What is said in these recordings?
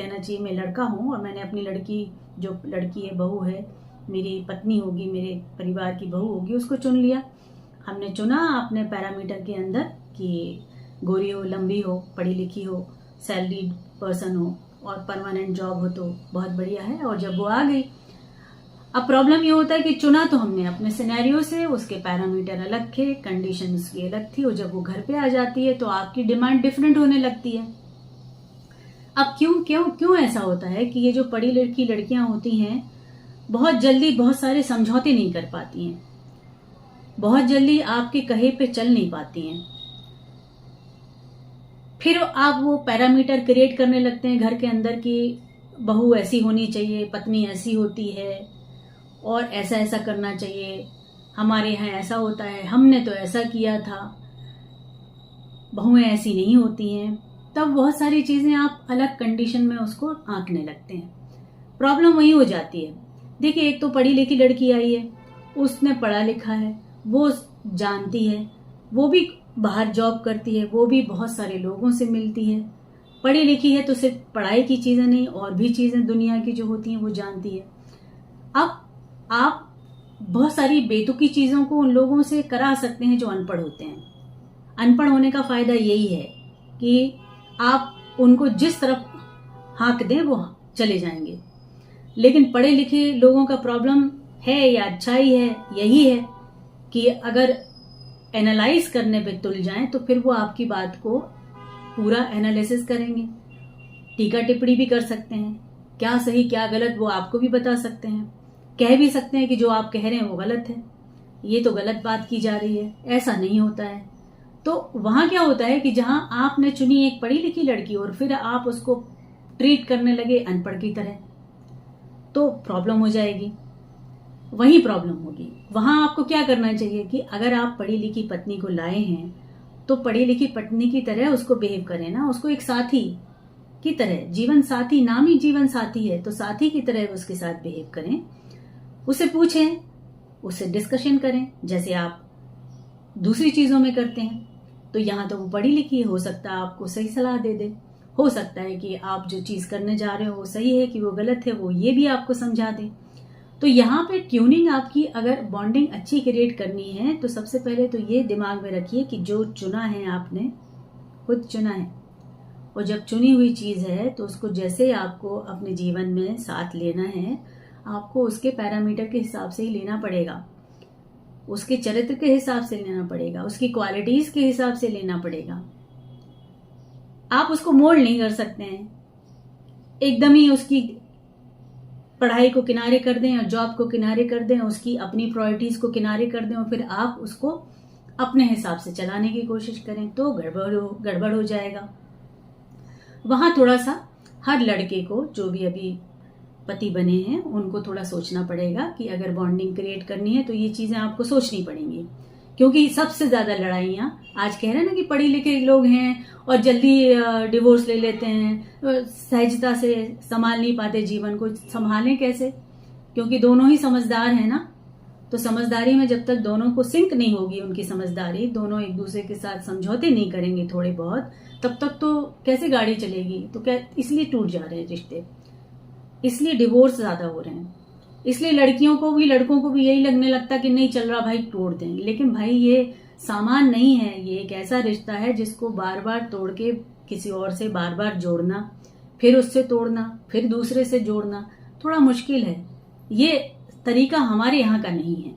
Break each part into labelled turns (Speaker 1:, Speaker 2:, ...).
Speaker 1: कहना चाहिए मैं लड़का हूँ और मैंने अपनी लड़की, जो लड़की है, बहू है, मेरी पत्नी होगी, मेरे परिवार की बहू होगी, उसको चुन लिया। हमने चुना अपने पैरामीटर के अंदर कि गोरी हो, लंबी हो, पढ़ी लिखी हो, सैलरीड पर्सन हो और परमानेंट जॉब हो तो बहुत बढ़िया है। और जब वो आ गई, अब प्रॉब्लम ये होता है कि चुना तो हमने अपने सिनेरियो से, उसके पैरामीटर अलग थे, कंडीशंस की अलग थी, और जब वो घर पे आ जाती है तो आपकी डिमांड डिफरेंट होने लगती है। अब क्यों क्यों क्यों ऐसा होता है कि ये जो पढ़ी लिखी लड़कियां होती हैं बहुत जल्दी बहुत सारे समझौते नहीं कर पाती हैं, बहुत जल्दी आपके कहे पे चल नहीं पाती हैं। फिर आप वो पैरामीटर क्रिएट करने लगते हैं घर के अंदर कि बहू ऐसी होनी चाहिए, पत्नी ऐसी होती है और ऐसा ऐसा करना चाहिए, हमारे यहाँ ऐसा होता है, हमने तो ऐसा किया था, बहुएं ऐसी नहीं होती हैं। तब बहुत सारी चीजें आप अलग कंडीशन में उसको आंकने लगते हैं। प्रॉब्लम वही हो जाती है। देखिए, एक तो पढ़ी लिखी लड़की आई है, उसने पढ़ा लिखा है, वो जानती है, वो भी बाहर जॉब करती है, वो भी बहुत सारे लोगों से मिलती है, पढ़ी लिखी है तो सिर्फ पढ़ाई की चीजें नहीं और भी चीजें दुनिया की जो होती हैं वो जानती है। अब आप बहुत सारी बेतुकी चीजों को उन लोगों से करा सकते हैं जो अनपढ़ होते हैं। अनपढ़ होने का फायदा यही है कि आप उनको जिस तरफ हाँक दें वो चले जाएंगे। लेकिन पढ़े लिखे लोगों का प्रॉब्लम है या अच्छाई है यही है कि अगर एनालाइज करने पे तुल जाएं तो फिर वो आपकी बात को पूरा एनालिसिस करेंगे, टीका टिप्पणी भी कर सकते हैं, क्या सही क्या गलत वो आपको भी बता सकते हैं, कह भी सकते हैं कि जो आप कह रहे हैं वो गलत है, ये तो गलत बात की जा रही है, ऐसा नहीं होता है। तो वहां क्या होता है कि जहां आपने चुनी एक पढ़ी लिखी लड़की और फिर आप उसको ट्रीट करने लगे अनपढ़ की तरह, तो प्रॉब्लम हो जाएगी, वही प्रॉब्लम होगी। वहां आपको क्या करना चाहिए कि अगर आप पढ़ी लिखी पत्नी को लाए हैं तो पढ़ी लिखी पत्नी की तरह उसको बिहेव करें ना, उसको एक साथी की तरह, जीवन साथी, नाम ही जीवन साथी है तो साथी की तरह उसके साथ बिहेव करें, उसे पूछें, उससे डिस्कशन करें जैसे आप दूसरी चीजों में करते हैं। तो यहां तो वो पढ़ी लिखी है, हो सकता है आपको सही सलाह दे दे, हो सकता है कि आप जो चीज करने जा रहे हो वो सही है कि वो गलत है, वो ये भी आपको समझा दे। तो यहाँ पे ट्यूनिंग आपकी, अगर बॉन्डिंग अच्छी क्रिएट करनी है तो सबसे पहले तो ये दिमाग में रखिए कि जो चुना है आपने खुद चुना है, और जब चुनी हुई चीज है तो उसको जैसे आपको अपने जीवन में साथ लेना है आपको उसके पैरामीटर के हिसाब से ही लेना पड़ेगा, उसके चरित्र के हिसाब से लेना पड़ेगा, उसकी क्वालिटीज के हिसाब से लेना पड़ेगा। आप उसको मोल्ड नहीं कर सकते हैं, एकदम ही उसकी पढ़ाई को किनारे कर दें और जॉब को किनारे कर दें, उसकी अपनी प्रायोरिटीज को किनारे कर दें और फिर आप उसको अपने हिसाब से चलाने की कोशिश करें तो गड़बड़ हो जाएगा। वहां थोड़ा सा हर लड़के को, जो भी अभी पति बने हैं, उनको थोड़ा सोचना पड़ेगा कि अगर बॉन्डिंग क्रिएट करनी है तो ये चीजें आपको सोचनी पड़ेंगी, क्योंकि सबसे ज्यादा लड़ाइयां आज कह रहे हैं ना कि पढ़े लिखे लोग हैं और जल्दी डिवोर्स ले लेते हैं, सहजता से संभाल नहीं पाते जीवन को। संभालें कैसे? क्योंकि दोनों ही समझदार हैं ना, तो समझदारी में जब तक दोनों को सिंक नहीं होगी उनकी समझदारी, दोनों एक दूसरे के साथ समझौते नहीं करेंगे थोड़े बहुत, तब तक तो कैसे गाड़ी चलेगी। तो क्या इसलिए टूट जा रहे हैं रिश्ते, इसलिए डिवोर्स ज्यादा हो रहे हैं, इसलिए लड़कियों को भी लड़कों को भी यही लगने लगता कि नहीं चल रहा भाई तोड़ दें। लेकिन भाई ये सामान नहीं है, ये एक ऐसा रिश्ता है जिसको बार बार तोड़ के किसी और से बार बार जोड़ना, फिर उससे तोड़ना, फिर दूसरे से जोड़ना थोड़ा मुश्किल है। ये तरीका हमारे यहाँ का नहीं है।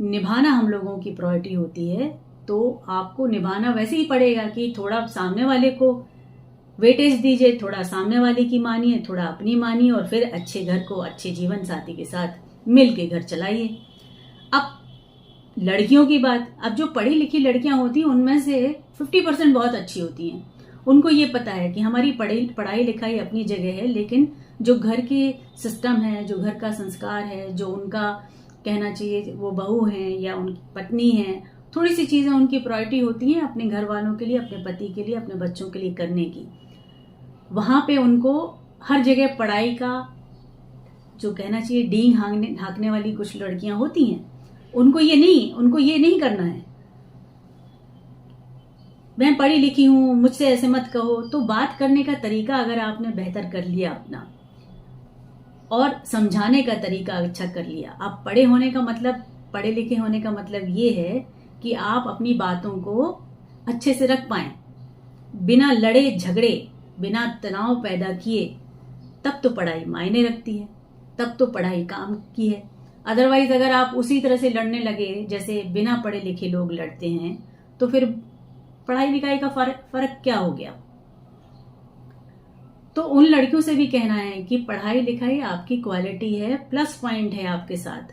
Speaker 1: निभाना हम लोगों की प्रायोरिटी होती है, तो आपको निभाना वैसे ही पड़ेगा कि थोड़ा सामने वाले को वेटेज दीजिए, थोड़ा सामने वाले की मानिए, थोड़ा अपनी मानिए और फिर अच्छे घर को अच्छे जीवन साथी के साथ मिल के घर चलाइए। अब लड़कियों की बात, अब जो पढ़ी लिखी लड़कियां होती हैं उनमें से 50% बहुत अच्छी होती हैं। उनको ये पता है कि हमारी पढ़ाई लिखाई अपनी जगह है, लेकिन जो घर के सिस्टम है, जो घर का संस्कार है, जो उनका कहना चाहिए वो बहू है या उनकी पत्नी है, थोड़ी सी चीजें उनकी प्रायोरिटी होती हैं अपने घर वालों के लिए, अपने पति के लिए, अपने बच्चों के लिए करने की। वहां पे उनको हर जगह पढ़ाई का जो कहना चाहिए डींग हाँकने वाली कुछ लड़कियां होती हैं, उनको ये नहीं करना है। मैं पढ़ी लिखी हूं, मुझसे ऐसे मत कहो। तो बात करने का तरीका अगर आपने बेहतर कर लिया अपना, और समझाने का तरीका अच्छा कर लिया। आप पढ़े होने का मतलब, पढ़े लिखे होने का मतलब ये है कि आप अपनी बातों को अच्छे से रख पाए, बिना लड़े झगड़े, बिना तनाव पैदा किए। तब तो पढ़ाई मायने रखती है, तब तो पढ़ाई काम की है। अदरवाइज अगर आप उसी तरह से लड़ने लगे जैसे बिना पढ़े लिखे लोग लड़ते हैं, तो फिर पढ़ाई लिखाई का फर्क क्या हो गया। तो उन लड़कियों से भी कहना है कि पढ़ाई लिखाई आपकी क्वालिटी है, प्लस पॉइंट है आपके साथ,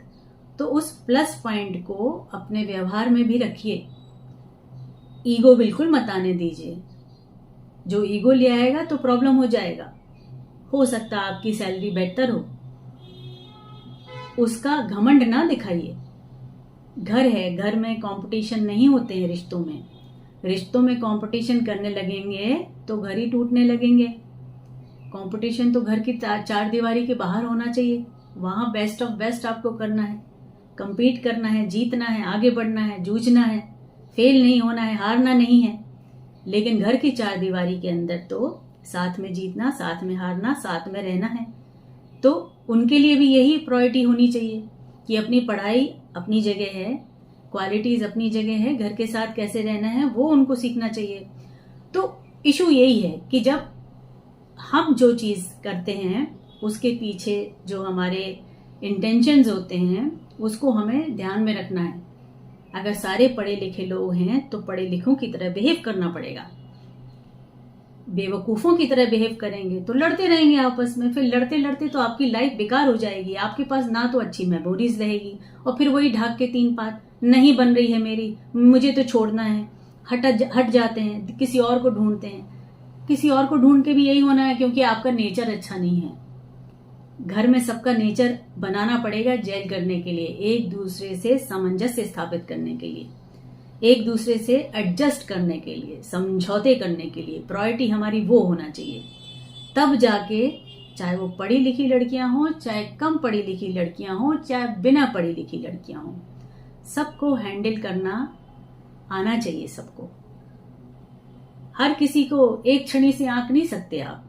Speaker 1: तो उस प्लस पॉइंट को अपने व्यवहार में भी रखिए। ईगो बिल्कुल मत आने दीजिए। जो ईगो ले आएगा तो प्रॉब्लम हो जाएगा। हो सकता है आपकी सैलरी बेहतर हो, उसका घमंड ना दिखाइए। घर है, घर में कंपटीशन नहीं होते हैं रिश्तों में। रिश्तों में कंपटीशन करने लगेंगे तो घर ही टूटने लगेंगे। कंपटीशन तो घर की चार दीवारी के बाहर होना चाहिए। वहां बेस्ट ऑफ बेस्ट आपको करना है, कंपीट करना है, जीतना है, आगे बढ़ना है, जूझना है, फेल नहीं होना है, हारना नहीं है। लेकिन घर की चार दीवारी के अंदर तो साथ में जीतना, साथ में हारना, साथ में रहना है। तो उनके लिए भी यही प्रायोरिटी होनी चाहिए कि अपनी पढ़ाई अपनी जगह है, क्वालिटीज अपनी जगह है, घर के साथ कैसे रहना है वो उनको सीखना चाहिए। तो इशू यही है कि जब हम जो चीज करते हैं उसके पीछे जो हमारे इंटेंशंस होते हैं उसको हमें ध्यान में रखना है। अगर सारे पढ़े लिखे लोग हैं तो पढ़े लिखों की तरह बिहेव करना पड़ेगा। बेवकूफों की तरह बिहेव करेंगे तो लड़ते रहेंगे आपस में, फिर लड़ते लड़ते तो आपकी लाइफ बेकार हो जाएगी। आपके पास ना तो अच्छी मेमोरीज रहेगी, और फिर वही ढाक के तीन पात, नहीं बन रही है मेरी, मुझे तो छोड़ना है, हट जाते हैं, किसी और को ढूंढते हैं। किसी और को ढूंढ के भी यही होना है क्योंकि आपका नेचर अच्छा नहीं है। घर में सबका नेचर बनाना पड़ेगा जेल करने के लिए, एक दूसरे से सामंजस्य स्थापित करने के लिए, एक दूसरे से एडजस्ट करने के लिए, समझौते करने के लिए। प्रायोरिटी हमारी वो होना चाहिए। तब जाके चाहे वो पढ़ी लिखी लड़कियां हों, चाहे कम पढ़ी लिखी लड़कियां हों, चाहे बिना पढ़ी लिखी लड़कियां हों, सबको हैंडल करना आना चाहिए सबको। हर किसी को एक छड़ी से आंक नहीं सकते आप।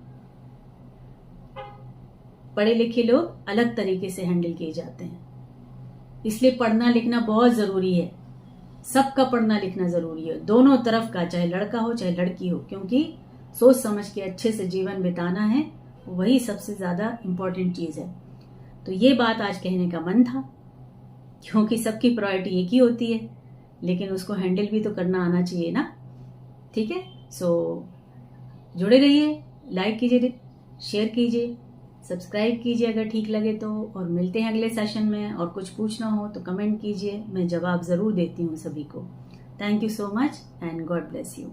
Speaker 1: पढ़े लिखे लोग अलग तरीके से हैंडल किए जाते हैं। इसलिए पढ़ना लिखना बहुत जरूरी है। सबका पढ़ना लिखना जरूरी है, दोनों तरफ का, चाहे लड़का हो चाहे लड़की हो, क्योंकि सोच समझ के अच्छे से जीवन बिताना है, वही सबसे ज्यादा इंपॉर्टेंट चीज है। तो ये बात आज कहने का मन था, क्योंकि सबकी प्रायोरिटी एक ही होती है, लेकिन उसको हैंडल भी तो करना आना चाहिए ना। ठीक है, सो जुड़े रहिए, लाइक कीजिए, शेयर कीजिए, सब्सक्राइब कीजिए अगर ठीक लगे तो, और मिलते हैं अगले सेशन में। और कुछ पूछना हो तो कमेंट कीजिए, मैं जवाब जरूर देती हूँ सभी को। Thank you so much and God bless you.